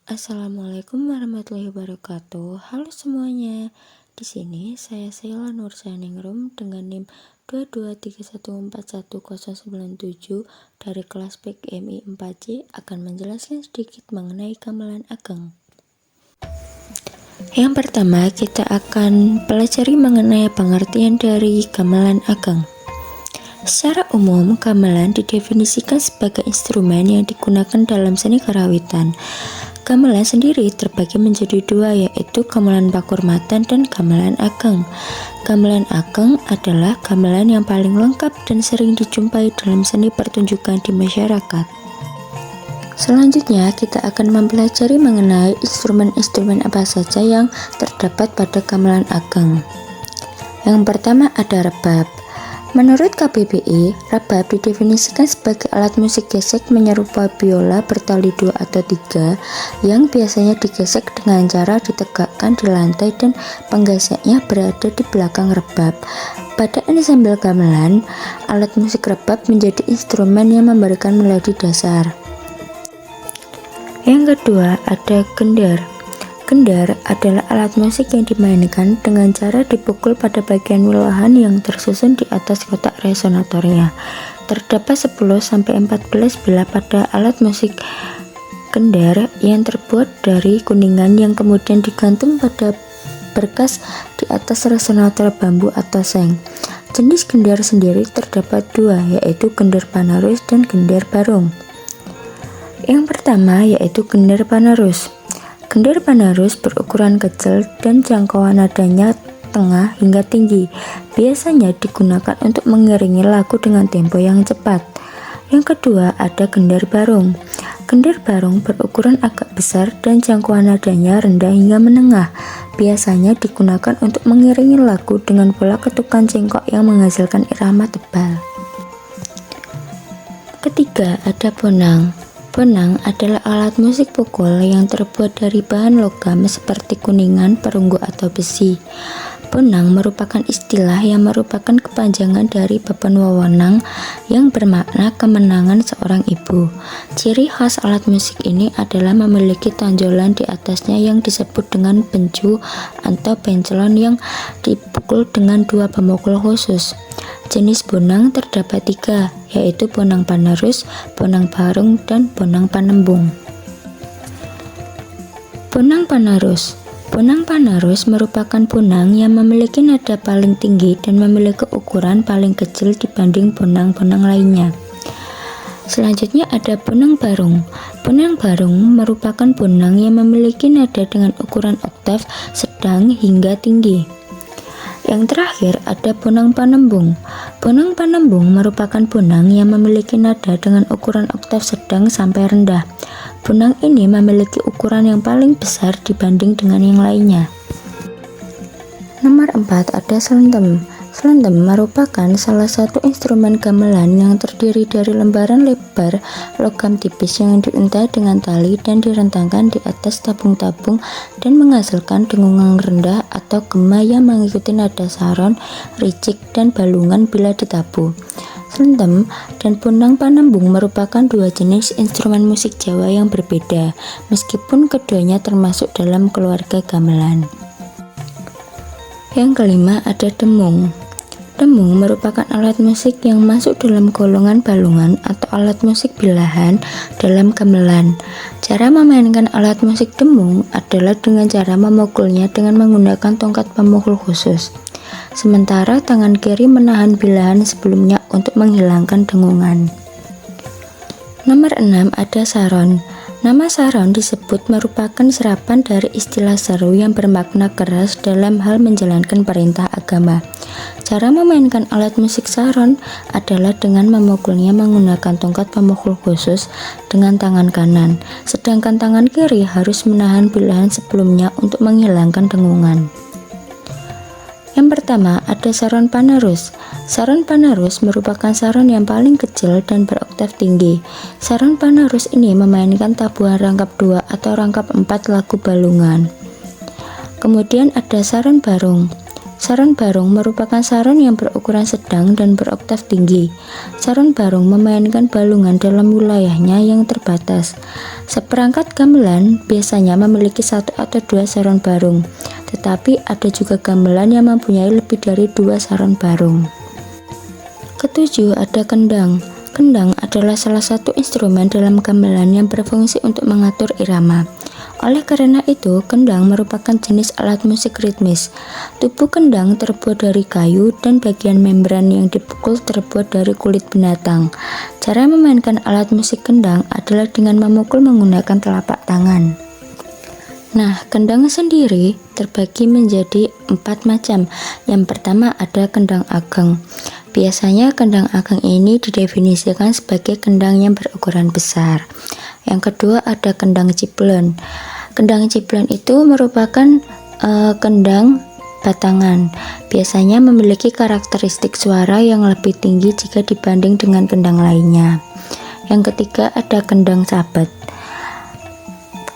Assalamualaikum warahmatullahi wabarakatuh. Halo semuanya. Di sini saya Sheila Nursaningrum dengan NIM 22314197 dari kelas PKMI 4C akan menjelaskan sedikit mengenai gamelan ageng. Yang pertama, kita akan pelajari mengenai pengertian dari gamelan ageng. Secara umum, gamelan didefinisikan sebagai instrumen yang digunakan dalam seni karawitan. Gamelan sendiri terbagi menjadi dua, yaitu gamelan pakurmatan dan gamelan ageng. Gamelan ageng adalah gamelan yang paling lengkap dan sering dijumpai dalam seni pertunjukan di masyarakat. Selanjutnya, kita akan mempelajari mengenai instrumen-instrumen apa saja yang terdapat pada gamelan ageng. Yang pertama ada rebab. Menurut KBBI, rebab didefinisikan sebagai alat musik gesek menyerupai biola bertali 2 atau 3 yang biasanya digesek dengan cara ditegakkan di lantai dan penggeseknya berada di belakang rebab. Pada ensemble gamelan, alat musik rebab menjadi instrumen yang memberikan melodi dasar. Yang kedua ada gendar. Gendar adalah alat musik yang dimainkan dengan cara dipukul pada bagian wilahan yang tersusun di atas kotak resonatornya. Terdapat 10-14 bilah pada alat musik gendar yang terbuat dari kuningan yang kemudian digantung pada berkas di atas resonator bambu atau seng. Jenis gendar sendiri terdapat dua, yaitu gendar panarus dan gendar barung. Yang pertama yaitu gendar panarus. Gendar panarus berukuran kecil dan jangkauan nadanya tengah hingga tinggi. Biasanya digunakan untuk mengiringi lagu dengan tempo yang cepat. Yang kedua ada gendar barung. Gendar barung berukuran agak besar dan jangkauan nadanya rendah hingga menengah. Biasanya digunakan untuk mengiringi lagu dengan pola ketukan cengkok yang menghasilkan irama tebal. Ketiga ada bonang. Bonang adalah alat musik pukul yang terbuat dari bahan logam seperti kuningan, perunggu, atau besi. Bonang merupakan istilah yang merupakan kepanjangan dari beban wewenang yang bermakna kemenangan seorang ibu. Ciri khas alat musik ini adalah memiliki tonjolan di atasnya yang disebut dengan bencu atau bencelon yang dipukul dengan dua pemukul khusus. Jenis bonang terdapat tiga, yaitu bonang panarus, bonang barung, dan bonang panembung. Bonang panarus. Bonang panarus merupakan bonang yang memiliki nada paling tinggi dan memiliki ukuran paling kecil dibanding bonang-bonang lainnya. Selanjutnya ada bonang barung. Bonang barung merupakan bonang yang memiliki nada dengan ukuran oktav sedang hingga tinggi. Yang terakhir ada bonang panembung. Bonang panembung merupakan bonang yang memiliki nada dengan ukuran oktav sedang sampai rendah. Bonang ini memiliki ukuran yang paling besar dibanding dengan yang lainnya. Nomor 4 ada slenthem. Slenthem merupakan salah satu instrumen gamelan yang terdiri dari lembaran lebar logam tipis yang diuntai dengan tali dan direntangkan di atas tabung-tabung dan menghasilkan dengungan rendah atau gema yang mengikuti nada saron, ricik, dan balungan bila ditabuh. Slenthem dan bonang panembung merupakan dua jenis instrumen musik Jawa yang berbeda, meskipun keduanya termasuk dalam keluarga gamelan. Yang kelima ada demung. Demung merupakan alat musik yang masuk dalam golongan balungan atau alat musik bilahan dalam gamelan. Cara memainkan alat musik demung adalah dengan cara memukulnya dengan menggunakan tongkat pemukul khusus. Sementara tangan kiri menahan bilahan sebelumnya untuk menghilangkan dengungan. Nomor 6 ada saron. Nama saron disebut merupakan serapan dari istilah seru yang bermakna keras dalam hal menjalankan perintah agama. Cara memainkan alat musik saron adalah dengan memukulnya menggunakan tongkat pemukul khusus dengan tangan kanan, sedangkan tangan kiri harus menahan bilahan sebelumnya untuk menghilangkan dengungan. Yang pertama ada saron panarus. Saron panarus merupakan saron yang paling kecil dan beroktav tinggi. Saron panarus ini memainkan tabuhan rangkap 2 atau rangkap 4 lagu balungan. Kemudian ada saron barung. Saron barung merupakan saron yang berukuran sedang dan beroktav tinggi. Saron barung memainkan balungan dalam wilayahnya yang terbatas. Seperangkat gamelan biasanya memiliki 1 atau 2 saron barung, tetapi ada juga gamelan yang mempunyai lebih dari 2 saron barung. Ketujuh, ada kendang. Kendang adalah salah satu instrumen dalam gamelan yang berfungsi untuk mengatur irama. Oleh karena itu, kendang merupakan jenis alat musik ritmis. Tubuh kendang terbuat dari kayu dan bagian membran yang dipukul terbuat dari kulit binatang. Cara memainkan alat musik kendang adalah dengan memukul menggunakan telapak tangan. Nah, kendang sendiri terbagi menjadi 4 macam. Yang pertama ada kendang ageng. Biasanya kendang ageng ini didefinisikan sebagai kendang yang berukuran besar. Yang kedua ada kendang ciblon. Kendang ciblon itu merupakan kendang batangan. Biasanya memiliki karakteristik suara yang lebih tinggi jika dibanding dengan kendang lainnya. Yang ketiga ada kendang sabat.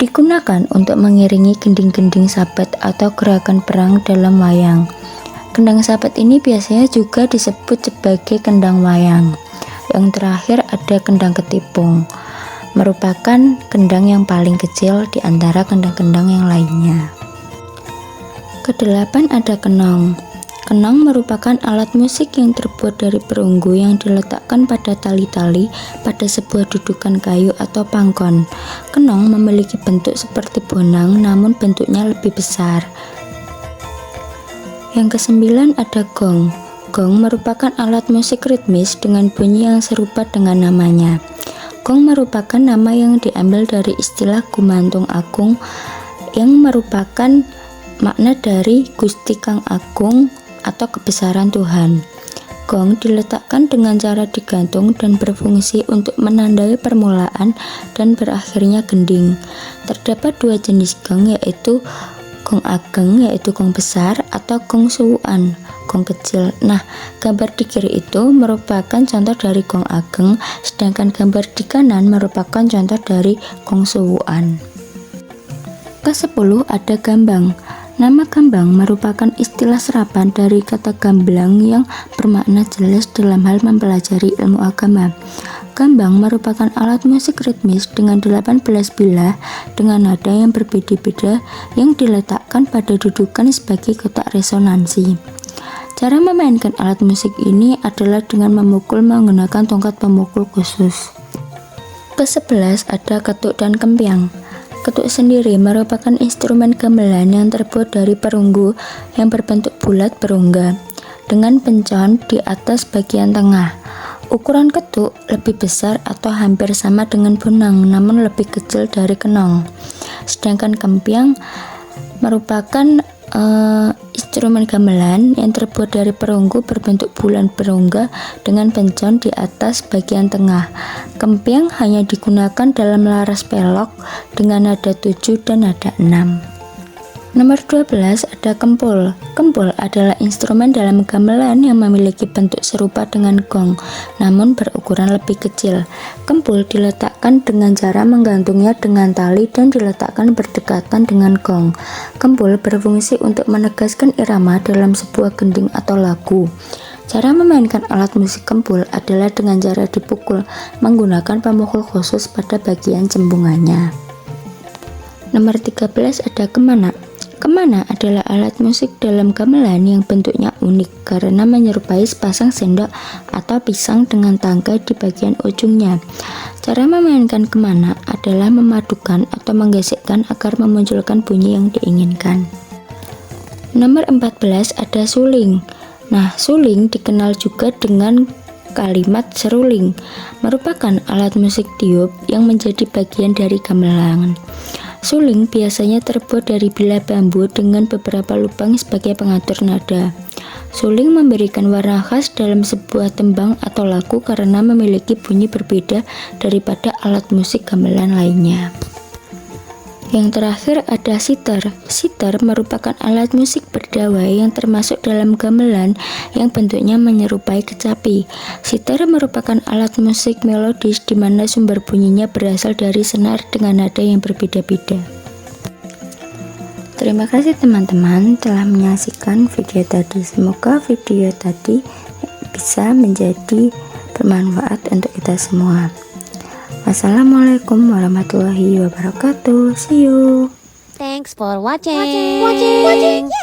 Digunakan untuk mengiringi gending-gending sabat atau gerakan perang dalam wayang. Kendang sabat ini biasanya juga disebut sebagai kendang wayang. Yang terakhir ada kendang ketipung, merupakan kendang yang paling kecil di antara kendang-kendang yang lainnya. Kedelapan ada kenong. Kenong merupakan alat musik yang terbuat dari perunggu yang diletakkan pada tali-tali pada sebuah dudukan kayu atau pangkon. Kenong memiliki bentuk seperti bonang, namun bentuknya lebih besar. Yang kesembilan ada gong. Gong merupakan alat musik ritmis dengan bunyi yang serupa dengan namanya. Gong merupakan nama yang diambil dari istilah Gumantung Agung yang merupakan makna dari Gusti Kang Agung atau kebesaran Tuhan. Gong diletakkan dengan cara digantung dan berfungsi untuk menandai permulaan dan berakhirnya gending. Terdapat 2 jenis gong, yaitu gong ageng, yaitu gong besar, atau gong suwuan, gong kecil. Nah, gambar di kiri itu merupakan contoh dari gong ageng, sedangkan gambar di kanan merupakan contoh dari gong suwuan. Ke-10 ada gambang. Nama gambang merupakan istilah serapan dari kata gamblang yang bermakna jelas dalam hal mempelajari ilmu agama. Gambang merupakan alat musik ritmis dengan 18 bilah dengan nada yang berbeda-beda yang diletakkan pada dudukan sebagai kotak resonansi. Cara memainkan alat musik ini adalah dengan memukul menggunakan tongkat pemukul khusus. Ke-11 ada ketuk dan kempiang. Ketuk sendiri merupakan instrumen gamelan yang terbuat dari perunggu yang berbentuk bulat berungga dengan pencon di atas bagian tengah. Ukuran ketuk lebih besar atau hampir sama dengan bonang, namun lebih kecil dari kenong. Sedangkan kempiang merupakan instrumen gamelan yang terbuat dari perunggu berbentuk bulan berungga dengan pencon di atas bagian tengah. Kempiang hanya digunakan dalam laras pelok dengan nada 7 dan nada 6. Nomor 12 ada kempul. Kempul adalah instrumen dalam gamelan yang memiliki bentuk serupa dengan gong, namun berukuran lebih kecil. Kempul diletakkan dengan cara menggantungnya dengan tali dan diletakkan berdekatan dengan gong. Kempul berfungsi untuk menegaskan irama dalam sebuah gending atau lagu. Cara memainkan alat musik kempul adalah dengan cara dipukul menggunakan pemukul khusus pada bagian cembungannya. Nomor 13 ada kemana. Kemana adalah alat musik dalam gamelan yang bentuknya unik karena menyerupai sepasang sendok atau pisang dengan tangkai di bagian ujungnya. Cara memainkan kemana adalah memadukan atau menggesekkan agar memunculkan bunyi yang diinginkan. Nomor 14 ada suling. Nah, suling dikenal juga dengan kalimat seruling, merupakan alat musik tiup yang menjadi bagian dari gamelan. Suling biasanya terbuat dari bilah bambu dengan beberapa lubang sebagai pengatur nada. Suling memberikan warna khas dalam sebuah tembang atau lagu karena memiliki bunyi berbeda daripada alat musik gamelan lainnya. Yang terakhir ada sitar. Sitar merupakan alat musik berdawai yang termasuk dalam gamelan yang bentuknya menyerupai kecapi. Sitar merupakan alat musik melodis di mana sumber bunyinya berasal dari senar dengan nada yang berbeda-beda. Terima kasih teman-teman telah menyaksikan video tadi. Semoga video tadi bisa menjadi bermanfaat untuk kita semua. Wassalamualaikum warahmatullahi wabarakatuh. See you. Thanks for watching.